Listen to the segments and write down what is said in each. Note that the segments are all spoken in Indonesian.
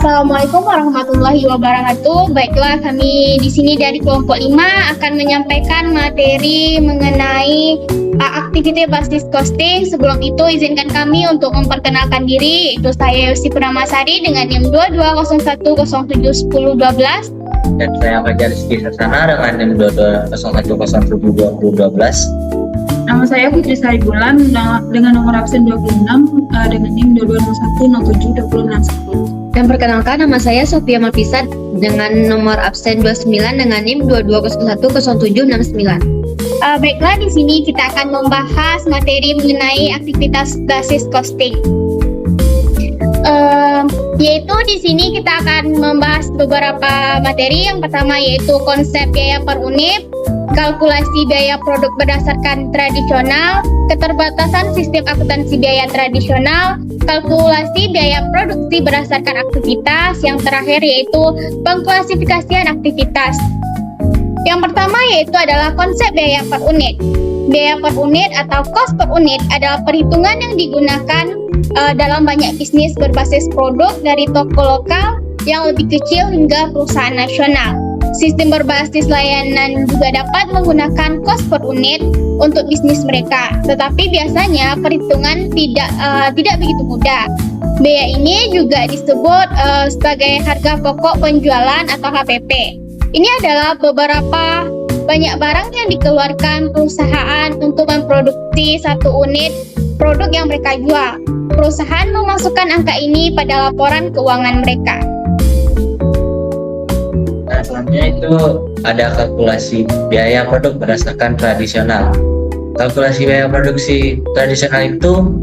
Assalamualaikum warahmatullahi wabarakatuh. Baiklah, kami di sini dari kelompok 5 akan menyampaikan materi mengenai aktivitas basis costing. Sebelum itu, izinkan kami untuk memperkenalkan diri. Itu saya Yosi Pramasari dengan NIM 2201071012. Dan saya Fajar Rizky Sasana dengan NIM 2201071012. Nama saya Putri Sari Bulan dengan nomor absen 26 dengan NIM 2201072061. Dan perkenalkan, nama saya Sofia Malpisat dengan nomor absen 29 dengan NIM 22010769. Baiklah, di sini kita akan membahas materi mengenai aktivitas basis costing. Yaitu di sini kita akan membahas beberapa materi. Yang pertama yaitu konsep biaya per unit, kalkulasi biaya produk berdasarkan tradisional, keterbatasan sistem akuntansi biaya tradisional, kalkulasi biaya produksi berdasarkan aktivitas, yang terakhir yaitu pengklasifikasian aktivitas. Yang pertama yaitu adalah konsep biaya per unit. Biaya per unit atau cost per unit adalah perhitungan yang digunakan dalam banyak bisnis berbasis produk dari toko lokal yang lebih kecil hingga perusahaan nasional. Sistem berbasis layanan juga dapat menggunakan cost per unit untuk bisnis mereka, tetapi biasanya perhitungan tidak begitu mudah. Biaya ini juga disebut sebagai harga pokok penjualan atau HPP. Ini adalah beberapa banyak barang yang dikeluarkan perusahaan untuk memproduksi satu unit produk yang mereka jual. Perusahaan memasukkan angka ini pada laporan keuangan mereka. Nah, selanjutnya itu ada kalkulasi biaya produk berdasarkan tradisional. Kalkulasi biaya produksi tradisional itu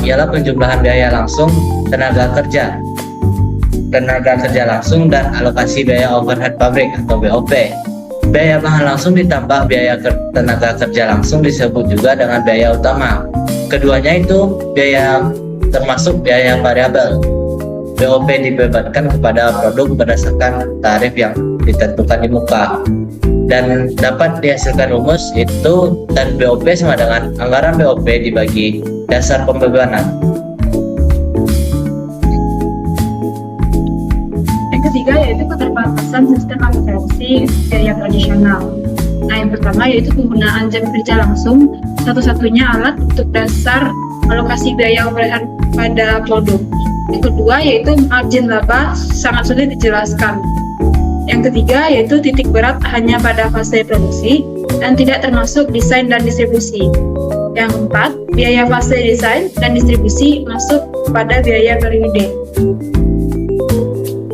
ialah penjumlahan biaya langsung, tenaga kerja langsung, dan alokasi biaya overhead pabrik atau BOP. Biaya bahan langsung ditambah biaya tenaga kerja langsung disebut juga dengan biaya utama. Keduanya itu biaya termasuk biaya variabel. BOP dibebankan kepada produk berdasarkan tarif yang ditentukan di muka, dan dapat dihasilkan rumus itu, dan BOP sama dengan anggaran BOP dibagi dasar pembebanan. Yang ketiga yaitu keterbatasan sistem akuntansi biaya tradisional. Nah, yang pertama yaitu penggunaan jam kerja langsung, satu-satunya alat untuk dasar alokasi biaya overhead pada produk. Yang kedua yaitu margin laba sangat sulit dijelaskan. Yang ketiga yaitu titik berat hanya pada fase produksi dan tidak termasuk desain dan distribusi. Yang keempat, biaya fase desain dan distribusi masuk pada biaya periode.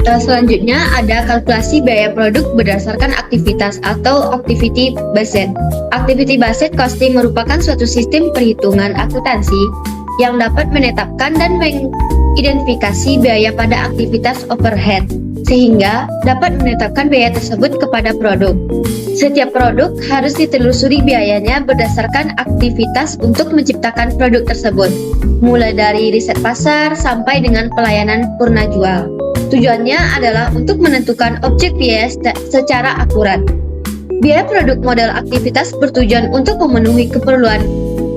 Selanjutnya ada kalkulasi biaya produk berdasarkan aktivitas atau activity based. Activity based costing merupakan suatu sistem perhitungan akuntansi yang dapat menetapkan dan mengidentifikasi biaya pada aktivitas overhead, sehingga dapat menetapkan biaya tersebut kepada produk. Setiap produk harus ditelusuri biayanya berdasarkan aktivitas untuk menciptakan produk tersebut, mulai dari riset pasar sampai dengan pelayanan purna jual. Tujuannya adalah untuk menentukan objek biaya secara akurat. Biaya produk modal aktivitas bertujuan untuk memenuhi keperluan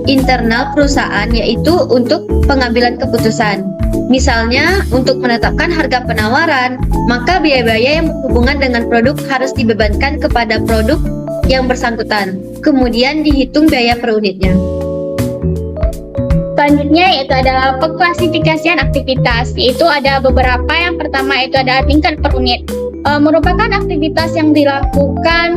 internal perusahaan, yaitu untuk pengambilan keputusan. Misalnya, untuk menetapkan harga penawaran, maka biaya-biaya yang berhubungan dengan produk harus dibebankan kepada produk yang bersangkutan. Kemudian dihitung biaya per unitnya. Selanjutnya yaitu adalah pengklasifikasian aktivitas, yaitu ada beberapa. Yang pertama itu ada tingkat per unit. Merupakan aktivitas yang dilakukan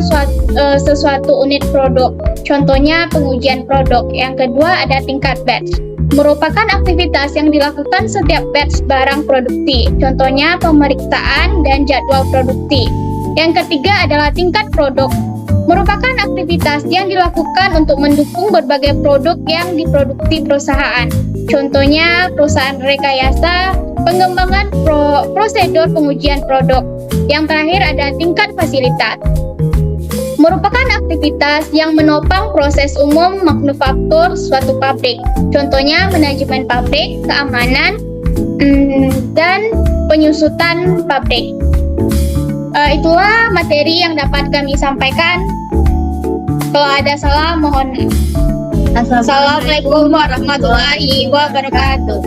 sesuatu unit produk. Contohnya pengujian produk. Yang kedua ada tingkat batch. Merupakan aktivitas yang dilakukan setiap batch barang produksi. Contohnya pemeriksaan dan jadwal produksi. Yang ketiga adalah tingkat produk. Merupakan aktivitas yang dilakukan untuk mendukung berbagai produk yang diproduksi perusahaan. Contohnya perusahaan rekayasa, pengembangan prosedur pengujian produk. Yang terakhir ada tingkat fasilitas. merupakan aktivitas yang menopang proses umum manufaktur suatu pabrik. Contohnya manajemen pabrik, keamanan, dan penyusutan pabrik. Itulah materi yang dapat kami sampaikan. Kalau ada salah, mohon. Assalamualaikum warahmatullahi wabarakatuh.